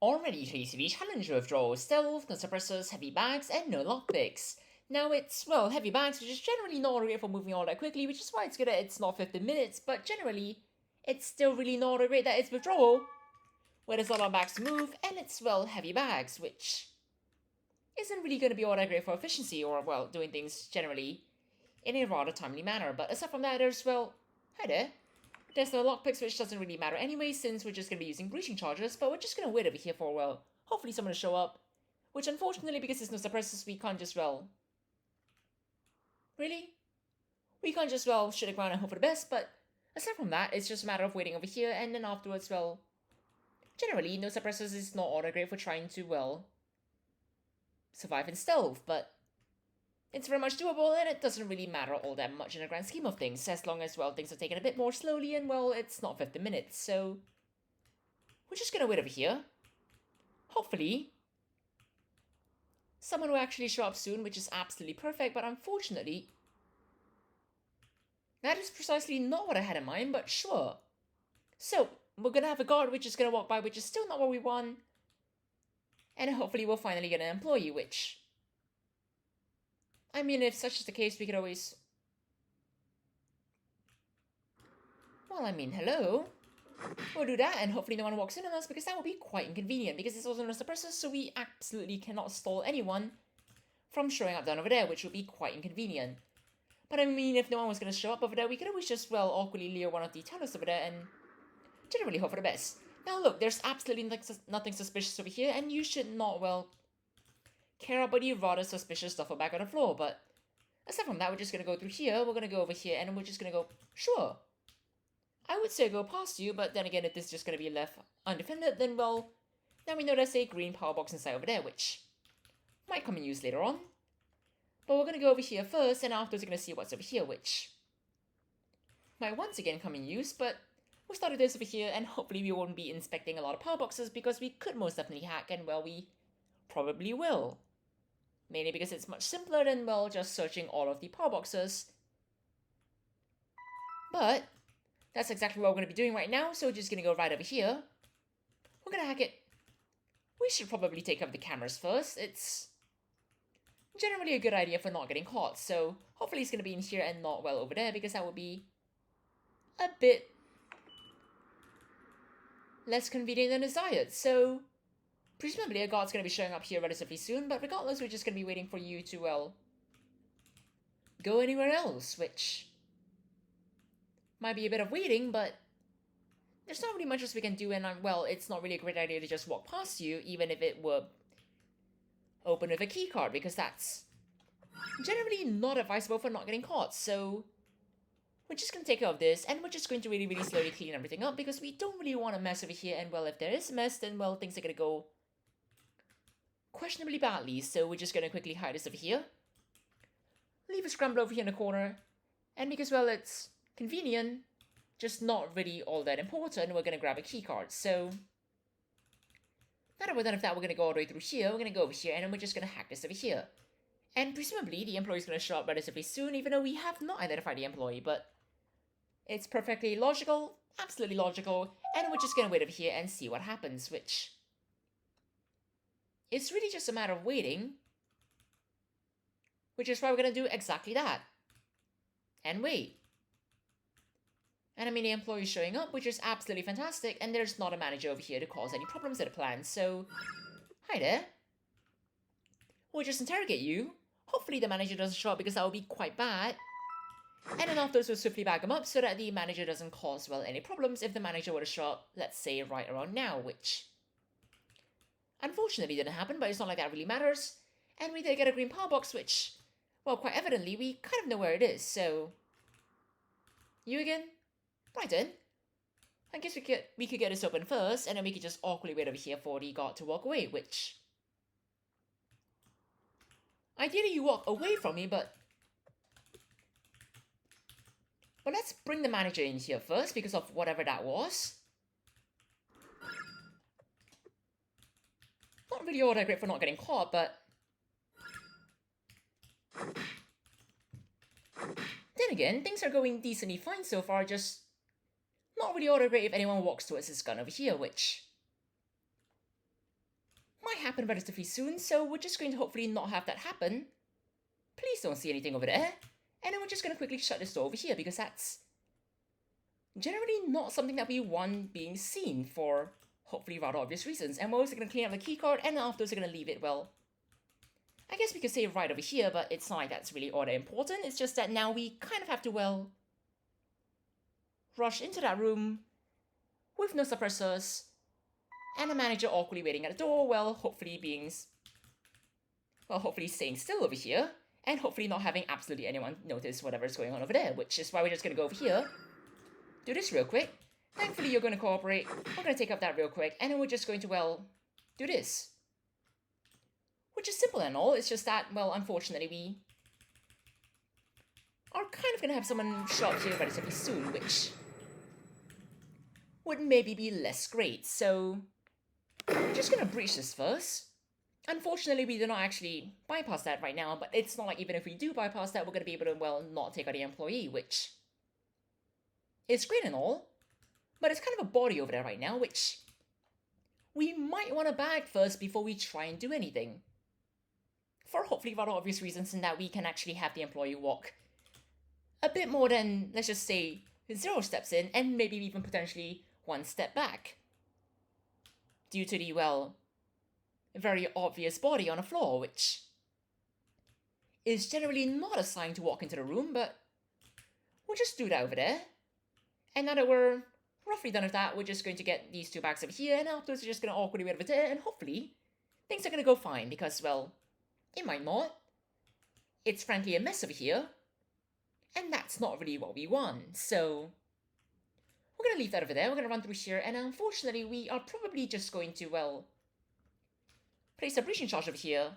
Already TCV Challenger Withdrawal, Stealth, no Suppressors, Heavy Bags, and no Lockpicks. Now it's, well, Heavy Bags, which is generally not great for moving all that quickly, which is why it's good that it's not 15 minutes, but generally, it's still really not great that it's Withdrawal, where there's a lot of bags to move, and it's, well, Heavy Bags, which isn't really going to be all that great for efficiency or, well, doing things generally in a rather timely manner. But aside from that, there's, well, hi there. There's no lockpicks, which doesn't really matter anyway, since we're just going to be using breaching charges, but we're just going to wait over here for, well, hopefully someone to show up. Which, unfortunately, because there's no suppressors, we can't just, well... Really? We can't just, well, shit the ground and hope for the best, but aside from that, it's just a matter of waiting over here, and then afterwards, well... Generally, no suppressors is not all that great for trying to, well... survive in stealth, but... It's very much doable, and it doesn't really matter all that much in the grand scheme of things, as long as, well, things are taken a bit more slowly, and, well, it's not 50 minutes, so... We're just gonna wait over here. Hopefully, someone will actually show up soon, which is absolutely perfect, but unfortunately... That is precisely not what I had in mind, but sure. So, we're gonna have a guard which is gonna walk by, which is still not what we want. And hopefully we'll finally get an employee, which... I mean, if such is the case, we could always... Well, I mean, hello? We'll do that, and hopefully no one walks in on us, because that would be quite inconvenient, because it's also no suppressors, so we absolutely cannot stall anyone from showing up down over there, which would be quite inconvenient. But I mean, if no one was going to show up over there, we could always just, well, awkwardly lure one of the tellers over there, and generally hope for the best. Now look, there's absolutely nothing suspicious over here, and you should not, well... care about the rather suspicious stuff back on the floor, but aside from that, we're just gonna go through here, we're gonna go over here, and we're just gonna go, sure. I would say go past you, but then again, if this is just gonna be left undefended, then, well, now we know there's a green power box inside over there, which might come in use later on. But we're gonna go over here first, and afterwards we're gonna see what's over here, which might once again come in use, but we'll start with this over here, and hopefully we won't be inspecting a lot of power boxes, because we could most definitely hack, and, well, we probably will. Mainly because it's much simpler than, well, just searching all of the power boxes. But that's exactly what we're going to be doing right now, so we're just going to go right over here. We're going to hack it. We should probably take up the cameras first. It's generally a good idea for not getting caught, so hopefully it's going to be in here and not, well, over there, because that would be a bit less convenient than desired. So presumably a guard's going to be showing up here relatively soon, but regardless, we're just going to be waiting for you to, well, go anywhere else, which might be a bit of waiting, but there's not really much else we can do, and, well, it's not really a great idea to just walk past you, even if it were open with a keycard, because that's generally not advisable for not getting caught, so we're just going to take care of this, and we're just going to really, really slowly clean everything up, because we don't really want to mess over here, and, well, if there is a mess, then, well, things are going to go questionably badly, so we're just going to quickly hide this over here. Leave a scramble over here in the corner, and because, well, it's convenient, just not really all that important, we're going to grab a keycard. So now that we're done with that, we're going to go all the way through here, we're going to go over here, and then we're just going to hack this over here. And presumably, the employee's going to show up relatively soon, even though we have not identified the employee, but it's perfectly logical, absolutely logical, and we're just going to wait over here and see what happens, which... It's really just a matter of waiting, which is why we're going to do exactly that. And wait. And I mean, the employee's showing up, which is absolutely fantastic, and there's not a manager over here to cause any problems to the plan, so... Hi there. We'll just interrogate you. Hopefully the manager doesn't show up, because that would be quite bad. And then afterwards we'll swiftly bag him up so that the manager doesn't cause, well, any problems if the manager were to show up, let's say, right around now, which... Unfortunately, didn't happen, but it's not like that really matters. And we did get a green power box, which, well, quite evidently, we kind of know where it is, so... You again? Right then. I guess we could get this open first, and then we could just awkwardly wait over here for the guard to walk away, which... Ideally, you walk away from me, but... But let's bring the manager in here first, because of whatever that was. Not really all that great for not getting caught, but... Then again, things are going decently fine so far, just... Not really all that great if anyone walks towards this gun over here, which... happen relatively soon, so we're just going to hopefully not have that happen. Please don't see anything over there. And then we're just going to quickly shut this door over here, because that's generally not something that we want being seen for hopefully rather obvious reasons. And we're also going to clean up the keycard, and afterwards we're going to leave it, well, I guess we could say right over here, but it's not like that's really all that important. It's just that now we kind of have to, well, rush into that room with no suppressors, and the manager awkwardly waiting at the door, well, hopefully staying still over here, and hopefully not having absolutely anyone notice whatever's going on over there, which is why we're just going to go over here, do this real quick. Thankfully, you're going to cooperate. We're going to take up that real quick, and then we're just going to, well, do this. Which is simple and all, it's just that, well, unfortunately, we are kind of going to have someone show up here relatively soon, which would maybe be less great, so we're just going to breach this first. Unfortunately, we do not actually bypass that right now, but it's not like even if we do bypass that, we're going to be able to, well, not take out the employee, which is great and all, but it's kind of a body over there right now, which we might want to bag first before we try and do anything. For hopefully rather obvious reasons, in that we can actually have the employee walk a bit more than, let's just say, 0 steps in, and maybe even potentially 1 step back. Due to the, well, very obvious body on the floor, which is generally not a sign to walk into the room, but we'll just do that over there. And now that we're roughly done with that, we're just going to get these 2 bags over here, and afterwards we're just going to awkwardly wait over there, and hopefully things are going to go fine, because, well, it might not. It's frankly a mess over here, and that's not really what we want, so we're going to leave that over there. We're going to run through here, and unfortunately we are probably just going to, well, place a breaching charge over here,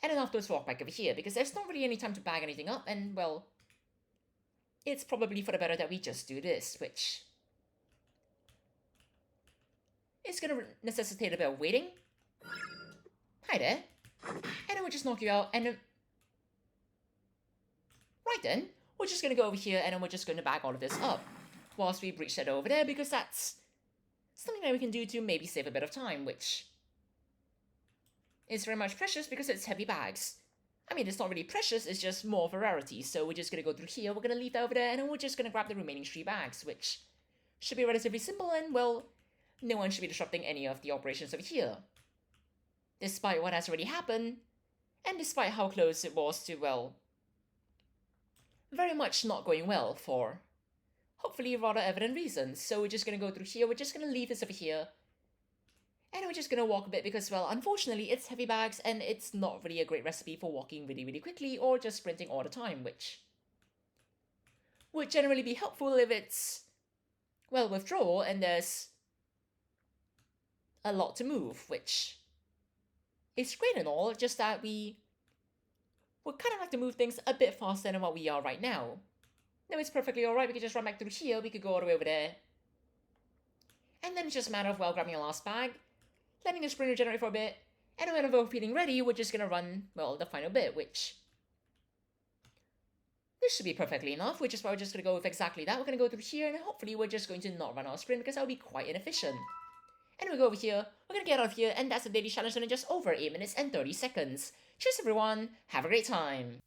and then afterwards walk back over here, because there's not really any time to bag anything up, and, well, it's probably for the better that we just do this, which is going to necessitate a bit of waiting. Hi there. And then we'll just knock you out, and then right then, we're just going to go over here, and then we're just going to bag all of this up whilst we breach that over there, because that's something that we can do to maybe save a bit of time, which is very much precious because it's heavy bags. I mean, it's not really precious, it's just more of a rarity, so we're just going to go through here, we're going to leave that over there, and then we're just going to grab the remaining 3 bags, which should be relatively simple, and, well, no one should be disrupting any of the operations over here. Despite what has already happened, and despite how close it was to, well, very much not going well for hopefully rather evident reasons. So we're just going to go through here, we're just going to leave this over here, and we're just going to walk a bit because, well, unfortunately it's heavy bags and it's not really a great recipe for walking really, really quickly or just sprinting all the time, which would generally be helpful if it's, well, withdrawal and there's a lot to move, which is great and all, just that we would kind of like to move things a bit faster than what we are right now. No, it's perfectly alright, we could just run back through here, we could go all the way over there. And then it's just a matter of, well, grabbing a last bag, letting the spring regenerate for a bit, and when we're feeling ready, we're just gonna run, well, the final bit, which this should be perfectly enough, which is why we're just gonna go with exactly that. We're gonna go through here, and hopefully we're just going to not run our sprint, because that would be quite inefficient. And we go over here, we're gonna get out of here, and that's the daily challenge in just over 8 minutes and 30 seconds. Cheers everyone, have a great time!